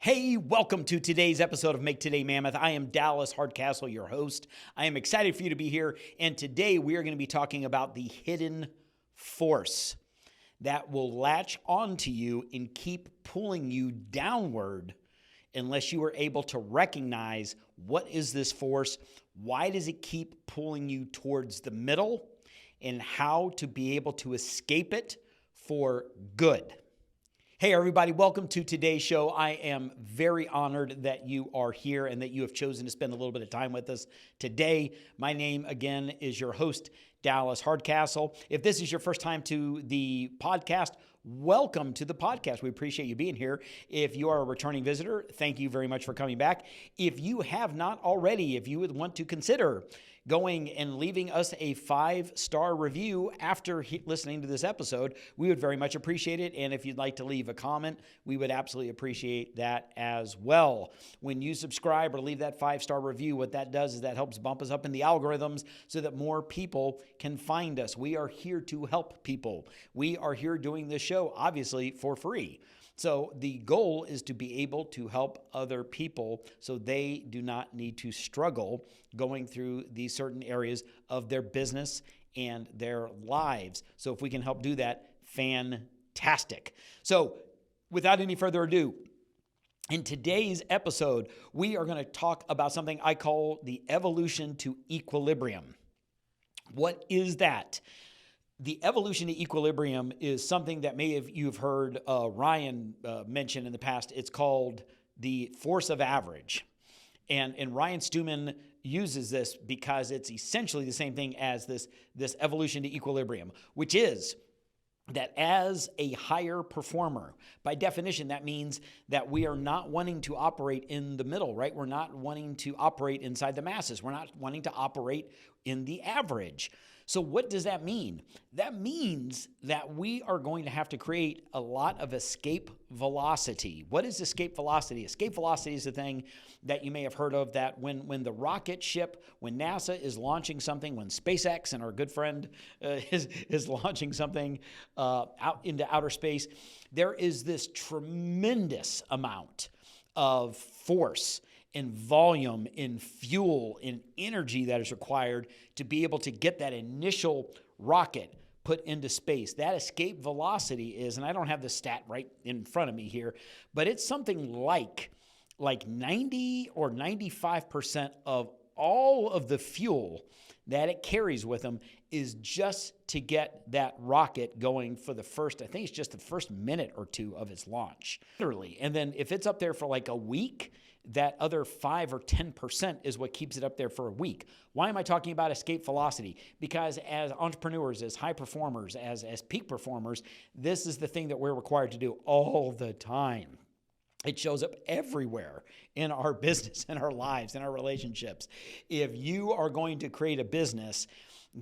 Hey, welcome to today's episode of Make Today Mammoth. I am Dallas Hardcastle, your host. I am excited for you to be here, and today we are going to be talking about the hidden force that will latch onto you and keep pulling you downward unless you are able to recognize what is this force, why does it keep pulling you towards the middle, and how to be able to escape it for good. Hey everybody, welcome to today's show. I am very honored that you are here and that you have chosen to spend a little bit of time with us today. My name again is your host, Dallas Hardcastle. If this is your first time to the podcast, welcome to the podcast. We appreciate you being here. If you are a returning visitor, thank you very much for coming back. If you have not already, if you would want to consider going and leaving us a 5-star review after listening to this episode, we would very much appreciate it. And if you'd like to leave a comment, we would absolutely appreciate that as well. When you subscribe or leave that 5-star review, what that does is that helps bump us up in the algorithms so that more people can find us. We are here to help people. We are here doing this show, obviously, for free. So the goal is to be able to help other people so they do not need to struggle going through these certain areas of their business and their lives. So if we can help do that, fantastic. So without any further ado, in today's episode, we are going to talk about something I call the evolution to equilibrium. What is that? The evolution to equilibrium is something that you've heard Ryan mention in the past. It's called the force of average. And Ryan Stewman uses this because it's essentially the same thing as this evolution to equilibrium, which is that as a higher performer, by definition, that means that we are not wanting to operate in the middle, right? We're not wanting to operate inside the masses. We're not wanting to operate in the average. So what does that mean? That means that we are going to have to create a lot of escape velocity. What is escape velocity? Escape velocity is the thing that you may have heard of, that when the rocket ship, when NASA is launching something, when SpaceX and our good friend is launching something out into outer space, there is this tremendous amount of force in volume, in fuel, in energy that is required to be able to get that initial rocket put into space. That escape velocity is, and I don't have the stat right in front of me here, but it's something like 90 or 95% of all of the fuel that it carries with them is just to get that rocket going for the first, I think it's just the first minute or two of its launch, literally. And then if it's up there for like a week, that other 5 or 10% is what keeps it up there for a week. Why am I talking about escape velocity? Because as entrepreneurs, as high performers, as peak performers, this is the thing that we're required to do all the time. It shows up everywhere in our business, in our lives, in our relationships. If you are going to create a business,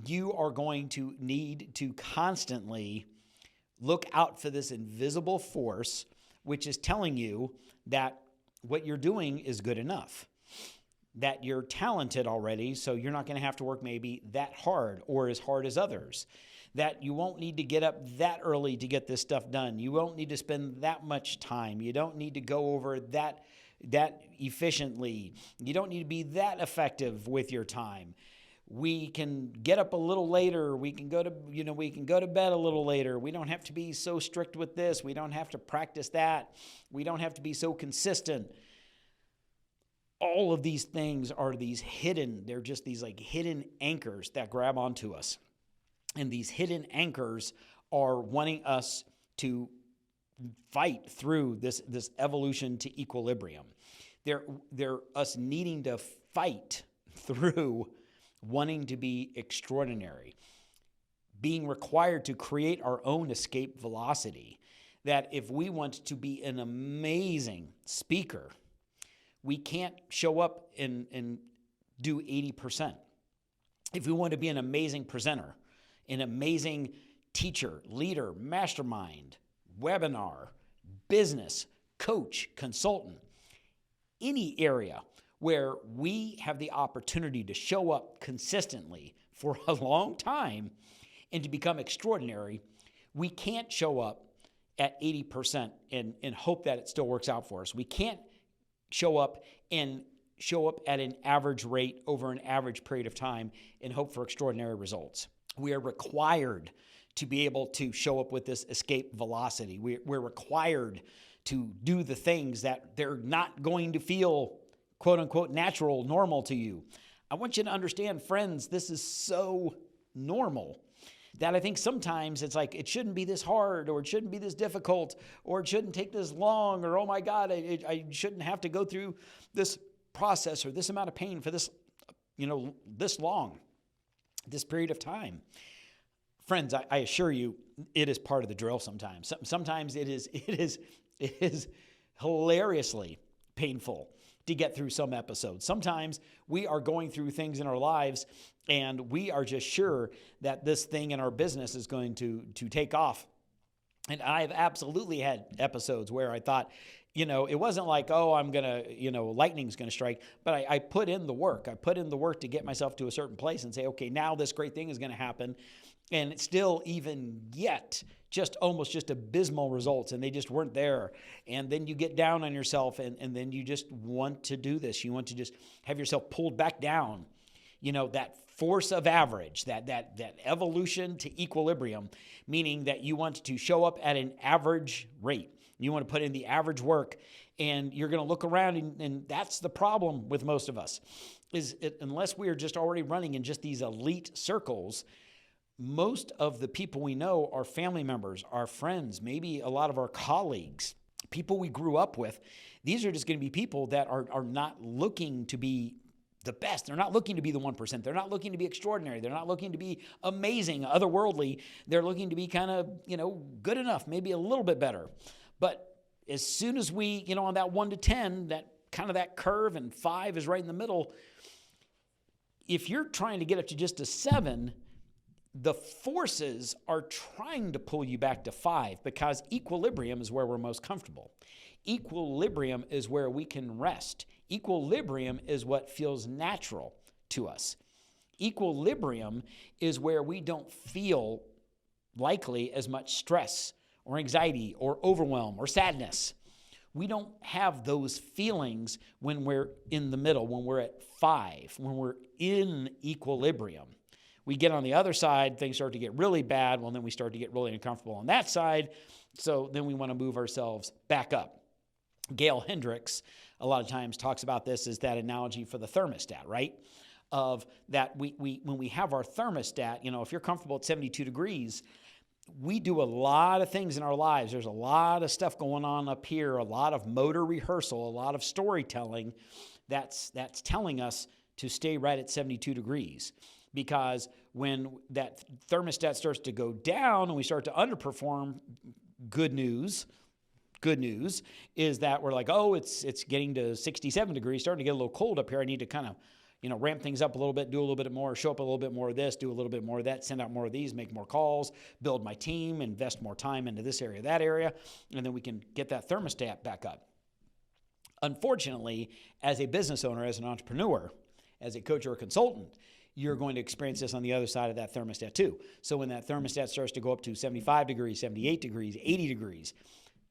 you are going to need to constantly look out for this invisible force, which is telling you that what you're doing is good enough, that you're talented already, so you're not going to have to work maybe that hard or as hard as others, that you won't need to get up that early to get this stuff done. You won't need to spend that much time. You don't need to go over that efficiently. You don't need to be that effective with your time. We can get up a little later. We can go to bed a little later. We don't have to be so strict with this. We don't have to practice that. We don't have to be so consistent. All of these things are these hidden, they're just these like hidden anchors that grab onto us. And these hidden anchors are wanting us to fight through this evolution to equilibrium. They're us needing to fight through wanting to be extraordinary, being required to create our own escape velocity, that if we want to be an amazing speaker, we can't show up and do 80%. If we want to be an amazing presenter, an amazing teacher, leader, mastermind, webinar, business, coach, consultant, any area where we have the opportunity to show up consistently for a long time and to become extraordinary, we can't show up at 80% and hope that it still works out for us. We can't show up at an average rate over an average period of time and hope for extraordinary results. We are required to be able to show up with this escape velocity. We're required to do the things that they're not going to feel, quote unquote, natural, normal to you. I want you to understand, friends, this is so normal that I think sometimes it's like, it shouldn't be this hard, or it shouldn't be this difficult, or it shouldn't take this long, or, oh my God, I shouldn't have to go through this process or this amount of pain for this, this long, this period of time. Friends, I assure you, it is part of the drill sometimes. Sometimes it is hilariously painful to get through some episodes. Sometimes we are going through things in our lives and we are just sure that this thing in our business is going to take off. And I've absolutely had episodes where I thought, it wasn't like, oh, I'm going to, lightning's going to strike, but I put in the work. I put in the work to get myself to a certain place and say, okay, now this great thing is going to happen. And it's still even yet almost just abysmal results, and they just weren't there. And then you get down on yourself, and then you just want to do this. You want to just have yourself pulled back down. That force of average, that evolution to equilibrium, meaning that you want to show up at an average rate. You want to put in the average work, and you're going to look around, and that's the problem with most of us, unless we are just already running in just these elite circles. Most of the people we know are family members, our friends, maybe a lot of our colleagues, people we grew up with. These are just going to be people that are not looking to be the best. They're not looking to be the 1%. They're not looking to be extraordinary. They're not looking to be amazing, otherworldly. They're looking to be kind of, good enough, maybe a little bit better. But as soon as we, on that 1 to 10, that curve, and 5 is right in the middle, if you're trying to get up to just a 7, the forces are trying to pull you back to 5, because equilibrium is where we're most comfortable. Equilibrium is where we can rest. Equilibrium is what feels natural to us. Equilibrium is where we don't feel likely as much stress or anxiety or overwhelm or sadness. We don't have those feelings when we're in the middle, when we're at 5, when we're in equilibrium. We get on the other side, things start to get really bad. Well, then we start to get really uncomfortable on that side. So then we want to move ourselves back up. Gail Hendricks a lot of times talks about this as that analogy for the thermostat, right? Of that when we have our thermostat, if you're comfortable at 72 degrees, we do a lot of things in our lives. There's a lot of stuff going on up here, a lot of motor rehearsal, a lot of storytelling that's telling us to stay right at 72 degrees. Because when that thermostat starts to go down and we start to underperform, good news is that we're like, oh, it's getting to 67 degrees, starting to get a little cold up here. I need to kind of, ramp things up a little bit, do a little bit more, show up a little bit more of this, do a little bit more of that, send out more of these, make more calls, build my team, invest more time into this area, that area, and then we can get that thermostat back up. Unfortunately, as a business owner, as an entrepreneur, as a coach or a consultant, you're going to experience this on the other side of that thermostat too. So when that thermostat starts to go up to 75 degrees, 78 degrees, 80 degrees,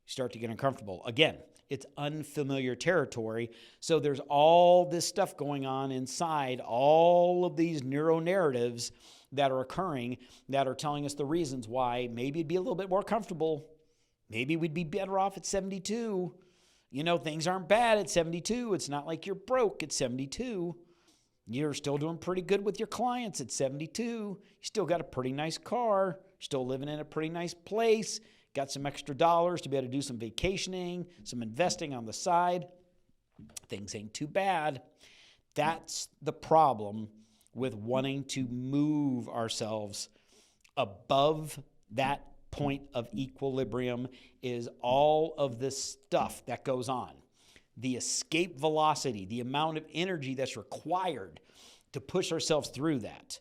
you start to get uncomfortable. Again, it's unfamiliar territory. So there's all this stuff going on inside, all of these neuronarratives that are occurring that are telling us the reasons why maybe it'd be a little bit more comfortable. Maybe we'd be better off at 72. Things aren't bad at 72. It's not like you're broke at 72. You're still doing pretty good with your clients at 72. You still got a pretty nice car, still living in a pretty nice place, got some extra dollars to be able to do some vacationing, some investing on the side. Things ain't too bad. That's the problem with wanting to move ourselves above that point of equilibrium, is all of this stuff that goes on. The escape velocity, the amount of energy that's required to push ourselves through that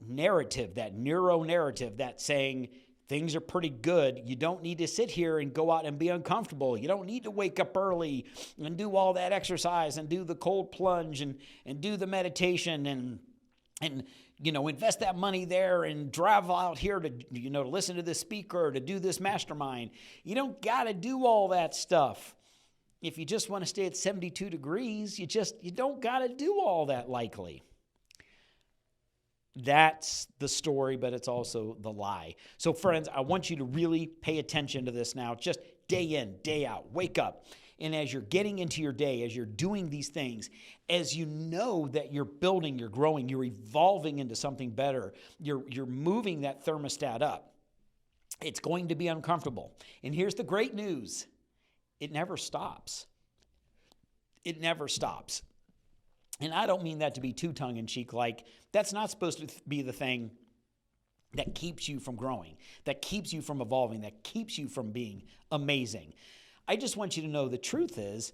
narrative, that neuro narrative that's saying things are pretty good. You don't need to sit here and go out and be uncomfortable. You don't need to wake up early and do all that exercise and do the cold plunge and do the meditation and invest that money there and drive out here to listen to this speaker or to do this mastermind. You don't got to do all that stuff. if you just want to stay at 72 degrees, you don't got to do all that likely. That's the story, but it's also the lie. So friends, I want you to really pay attention to this now, just day in, day out, wake up. And as you're getting into your day, as you're doing these things, as you know that you're building, you're growing, you're evolving into something better, you're moving that thermostat up, it's going to be uncomfortable. And here's the great news. It never stops. It never stops. And I don't mean that to be too tongue-in-cheek, like that's not supposed to be the thing that keeps you from growing, that keeps you from evolving, that keeps you from being amazing. I just want you to know the truth is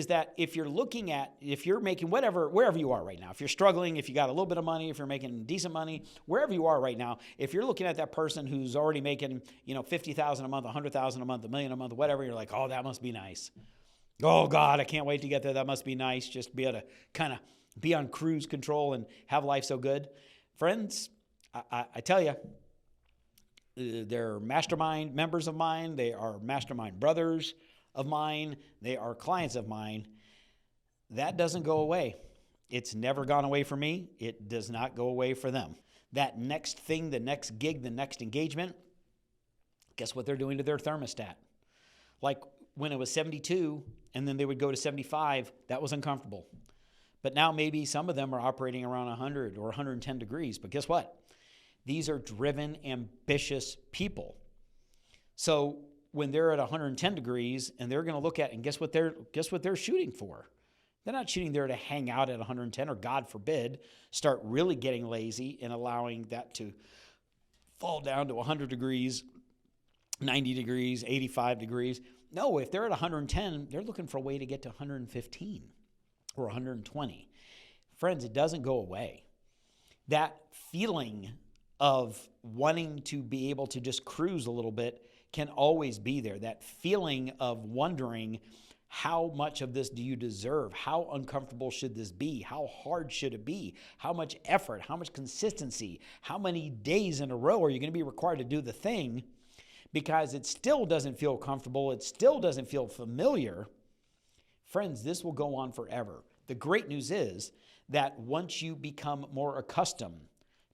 that if you're making wherever you are right now, if you're struggling, if you got a little bit of money, if you're making decent money, wherever you are right now, if you're looking at that person who's already making, $50,000 a month, $100,000 a month, $1 million a month, whatever, you're like, oh, that must be nice. Oh God, I can't wait to get there. That must be nice. Just be able to kind of be on cruise control and have life so good. Friends, I tell you, they're mastermind members of mine. They are mastermind brothers of mine. They are clients of mine. That doesn't go away. It's never gone away for me. It does not go away for them. That next thing, the next gig, the next engagement, guess what they're doing to their thermostat? Like when it was 72 and then they would go to 75, that was uncomfortable. But now maybe some of them are operating around 100 or 110 degrees. But guess what? These are driven, ambitious people. So when they're at 110 degrees and they're going to look at, and guess what they're shooting for? They're not shooting there to hang out at 110 or, God forbid, start really getting lazy and allowing that to fall down to 100 degrees, 90 degrees, 85 degrees. No, if they're at 110, they're looking for a way to get to 115 or 120. Friends, it doesn't go away. That feeling of wanting to be able to just cruise a little bit can always be there. That feeling of wondering, how much of this do you deserve? How uncomfortable should this be? How hard should it be? How much effort? How much consistency? How many days in a row are you going to be required to do the thing? Because it still doesn't feel comfortable. It still doesn't feel familiar. Friends, this will go on forever. The great news is that once you become more accustomed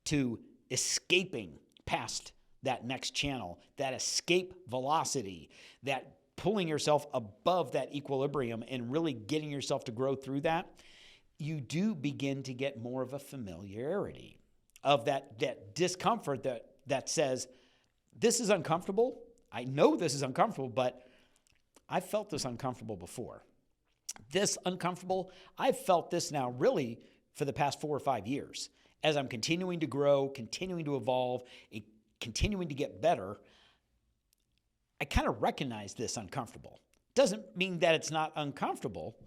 to escaping past that next channel, that escape velocity, that pulling yourself above that equilibrium and really getting yourself to grow through that, you do begin to get more of a familiarity of that discomfort that says, this is uncomfortable. I know this is uncomfortable, but I've felt this uncomfortable before. This uncomfortable, I've felt this now really for the past 4 or 5 years. As I'm continuing to grow, continuing to evolve, continuing to get better, I kind of recognize this uncomfortable. Doesn't mean that it's not uncomfortable,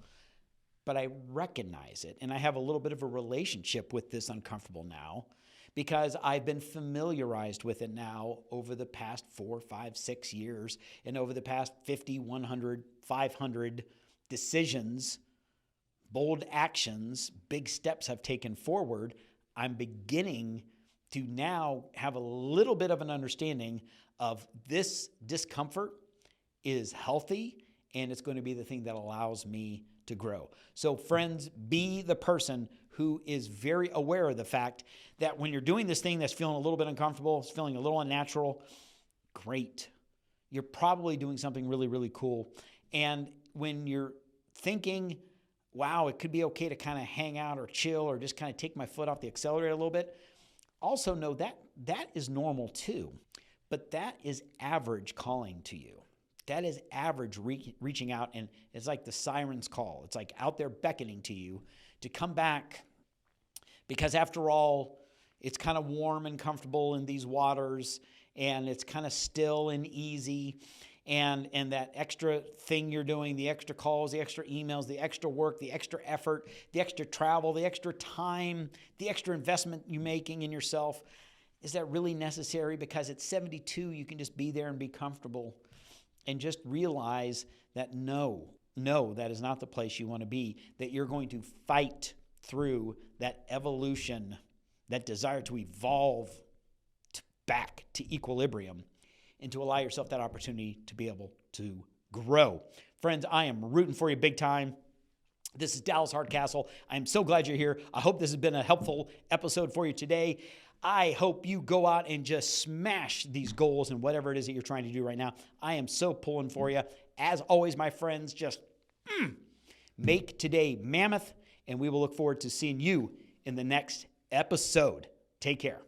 but I recognize it. And I have a little bit of a relationship with this uncomfortable now because I've been familiarized with it now over the past 4, 5, 6 years and over the past 50, 100, 500 decisions, bold actions, big steps I've taken forward. I'm beginning to now have a little bit of an understanding of this discomfort is healthy and it's going to be the thing that allows me to grow. So friends, be the person who is very aware of the fact that when you're doing this thing that's feeling a little bit uncomfortable, it's feeling a little unnatural, great. You're probably doing something really, really cool. And when you're thinking, wow, it could be okay to kind of hang out or chill or just kind of take my foot off the accelerator a little bit, also know that that is normal too. But that is average calling to you. That is average reaching out, and it's like the siren's call. It's like out there beckoning to you to come back because after all, it's kind of warm and comfortable in these waters and it's kind of still and easy. And that extra thing you're doing, the extra calls, the extra emails, the extra work, the extra effort, the extra travel, the extra time, the extra investment you're making in yourself, is that really necessary? Because at 72, you can just be there and be comfortable and just realize that no, that is not the place you want to be, that you're going to fight through that evolution, that desire to evolve back to equilibrium, and to allow yourself that opportunity to be able to grow. Friends, I am rooting for you big time. This is Dallas Hardcastle. I'm so glad you're here. I hope this has been a helpful episode for you today. I hope you go out and just smash these goals and whatever it is that you're trying to do right now. I am so pulling for you. As always, my friends, just make today mammoth, and we will look forward to seeing you in the next episode. Take care.